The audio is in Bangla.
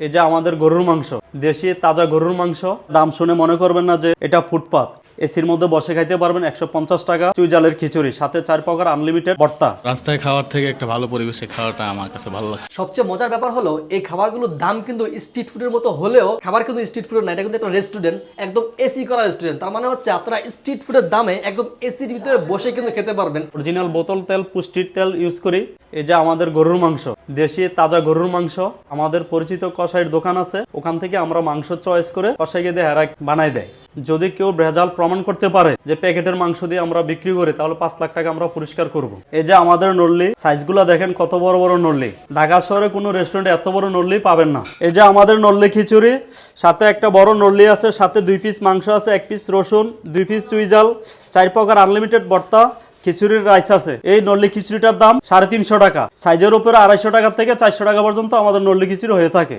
এই যে আমাদের গরুর মাংস, দেশি তাজা গরুর মাংস। দাম শুনে মনে করবেন না যে এটা ফুটপাত। এসির মধ্যে বসে খাইতে পারবেন। 150 টাকা চুই জালের খিচুড়ি, সাথে 4 প্রকার আনলিমিটেড ভর্তা। রাস্তায় খাওয়ার থেকে একটা ভালো পরিবেশে খাওয়াটা আমার কাছে ভালো লাগছে। সবচেয়ে মজার ব্যাপার হলো এই খাবারগুলোর দাম কিন্তু স্ট্রিট ফুডের মতো হলেও খাবার কিন্তু স্ট্রিট ফুডের না, এটা কিন্তু একটা রেস্টুরেন্ট, একদম এসি করা রেস্টুরেন্ট। তার মানে হচ্ছে আপনারা স্ট্রিট ফুডের দামে একদম এসির ভিতরে বসে কিন্তু খেতে পারবেন। অরিজিনাল বোতল তেল, পুষ্টির তেল ইউজ করি। এই যে আমাদের গরুর মাংস, দেশি তাজা গরুর মাংস। আমাদের পরিচিত কসাইয়ের দোকান আছে, ওখান থেকে আমরা মাংস চয়েস করে কসাইকে দিয়ে হেরা বানাই দেয়। যদি কেউ ভেজাল প্রমাণ করতে পারে যে প্যাকেটের মাংস দিয়ে আমরা বিক্রি করি, তাহলে 5 লাখ টাকা আমরা পুরস্কার করব। এই যে আমাদের নল্লি, সাইজগুলো দেখেন কত বড় বড় নল্লি। ঢাকা শহরে কোনো রেস্টুরেন্টে এত বড় নল্লি পাবেন না। এই যে আমাদের নল্লি খিচুড়ি, সাথে একটা বড় নল্লি আছে, সাথে 2 পিস মাংস আছে, 1 পিস রসুন, 2 পিস চুই জাল, 4 প্রকার আনলিমিটেড ভর্তা, খিচুড়ির রাইস আছে। এই নল্লি খিচুড়িটার দাম 350 টাকা। সাইজের উপরে 250 টাকা থেকে 400 টাকা পর্যন্ত আমাদের নল্লি খিচুড়ি হয়ে থাকে।